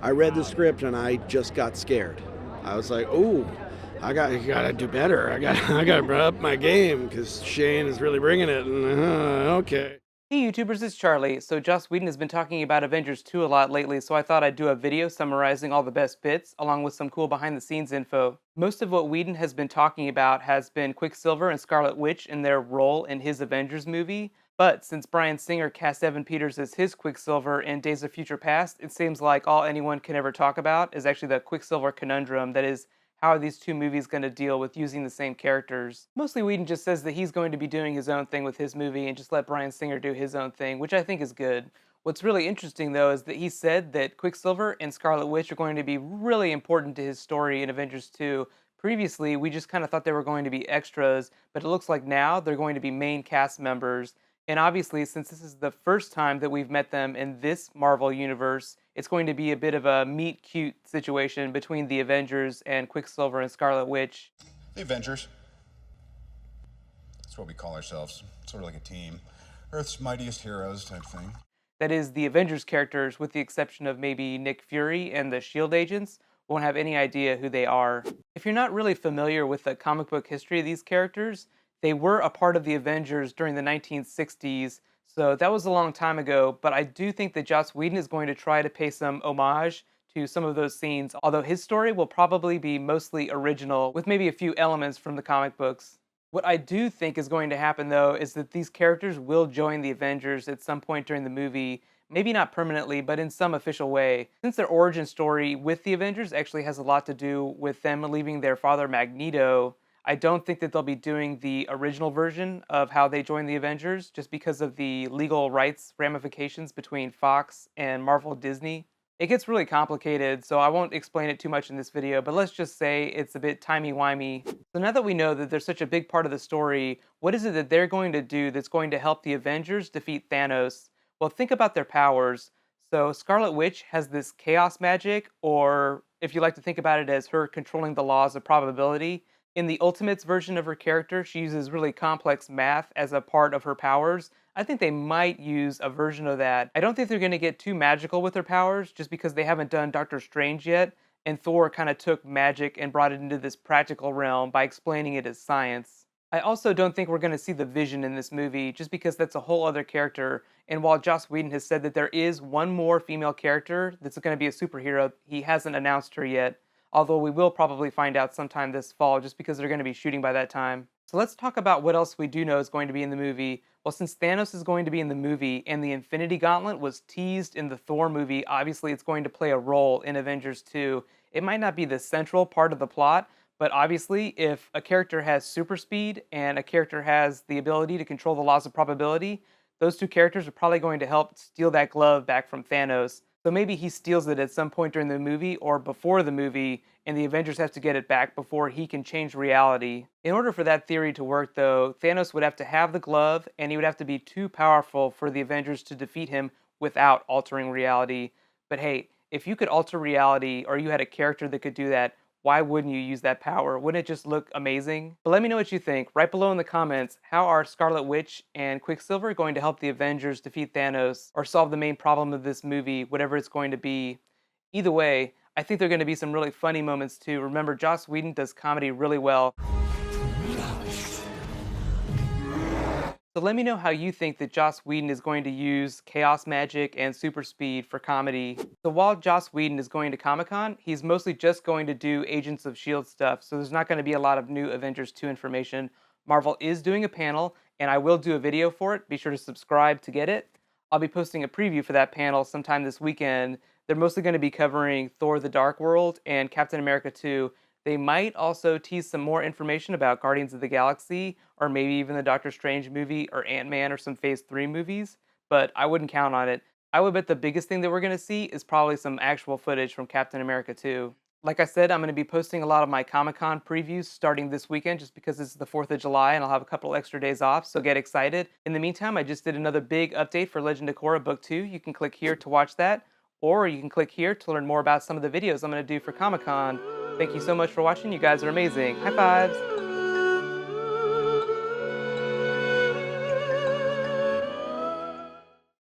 I read the script and I just got scared. I was like, "Ooh, I gotta do better. I gotta up my game because Shane is really bringing it." And okay. Hey YouTubers, it's Charlie. So Joss Whedon has been talking about Avengers 2 a lot lately, so I thought I'd do a video summarizing all the best bits, along with some cool behind the scenes info. Most of what Whedon has been talking about has been Quicksilver and Scarlet Witch and their role in his Avengers movie, but since Bryan Singer cast Evan Peters as his Quicksilver in Days of Future Past, it seems like all anyone can ever talk about is actually the Quicksilver conundrum, that is, how are these two movies going to deal with using the same characters? Mostly Whedon just says that he's going to be doing his own thing with his movie and just let Bryan Singer do his own thing, which I think is good. What's really interesting though is that he said that Quicksilver and Scarlet Witch are going to be really important to his story in Avengers 2. Previously, we just kind of thought they were going to be extras, but it looks like now they're going to be main cast members. And obviously, since this is the first time that we've met them in this Marvel universe, it's going to be a bit of a meet cute situation between the Avengers and Quicksilver and Scarlet Witch. The Avengers. That's what we call ourselves. Sort of like a team. Earth's mightiest heroes type thing. That is, the Avengers characters, with the exception of maybe Nick Fury and the SHIELD agents, won't have any idea who they are. If you're not really familiar with the comic book history of these characters, they were a part of the Avengers during the 1960s, so that was a long time ago, but I do think that Joss Whedon is going to try to pay some homage to some of those scenes, although his story will probably be mostly original, with maybe a few elements from the comic books. What I do think is going to happen, though, is that these characters will join the Avengers at some point during the movie, maybe not permanently, but in some official way. Since their origin story with the Avengers actually has a lot to do with them leaving their father Magneto, I don't think that they'll be doing the original version of how they joined the Avengers just because of the legal rights ramifications between Fox and Marvel Disney. It gets really complicated, so I won't explain it too much in this video, but let's just say it's a bit timey-wimey. So now that we know that they're such a big part of the story, what is it that they're going to do that's going to help the Avengers defeat Thanos? Well, think about their powers. So Scarlet Witch has this chaos magic, or if you like to think about it as her controlling the laws of probability. In the Ultimates version of her character, she uses really complex math as a part of her powers. I think they might use a version of that. I don't think they're going to get too magical with their powers just because they haven't done Doctor Strange yet, and Thor kind of took magic and brought it into this practical realm by explaining it as science. I also don't think we're going to see the Vision in this movie just because that's a whole other character, and while Joss Whedon has said that there is one more female character that's going to be a superhero, he hasn't announced her yet. Although we will probably find out sometime this fall just because they're going to be shooting by that time. So let's talk about what else we do know is going to be in the movie. Well, since Thanos is going to be in the movie and the Infinity Gauntlet was teased in the Thor movie, obviously it's going to play a role in Avengers 2. It might not be the central part of the plot, but obviously if a character has super speed and a character has the ability to control the laws of probability, those two characters are probably going to help steal that glove back from Thanos. So maybe he steals it at some point during the movie or before the movie, and the Avengers have to get it back before he can change reality. In order for that theory to work, though, Thanos would have to have the glove, and he would have to be too powerful for the Avengers to defeat him without altering reality. But hey, if you could alter reality, or you had a character that could do that, why wouldn't you use that power? Wouldn't it just look amazing? But let me know what you think. Right below in the comments, how are Scarlet Witch and Quicksilver going to help the Avengers defeat Thanos or solve the main problem of this movie, whatever it's going to be? Either way, I think there are going to be some really funny moments too. Remember, Joss Whedon does comedy really well. So let me know how you think that Joss Whedon is going to use chaos magic and super speed for comedy. So while Joss Whedon is going to Comic-Con, he's mostly just going to do Agents of S.H.I.E.L.D. stuff, so there's not going to be a lot of new Avengers 2 information. Marvel is doing a panel, and I will do a video for it. Be sure to subscribe to get it. I'll be posting a preview for that panel sometime this weekend. They're mostly going to be covering Thor: The Dark World and Captain America 2. They might also tease some more information about Guardians of the Galaxy, or maybe even the Doctor Strange movie, or Ant-Man, or some Phase 3 movies, but I wouldn't count on it. I would bet the biggest thing that we're going to see is probably some actual footage from Captain America 2. Like I said, I'm going to be posting a lot of my Comic-Con previews starting this weekend just because it's the 4th of July and I'll have a couple extra days off, so get excited. In the meantime, I just did another big update for Legend of Korra Book 2. You can click here to watch that, or you can click here to learn more about some of the videos I'm going to do for Comic-Con. Thank you so much for watching. You guys are amazing. High fives!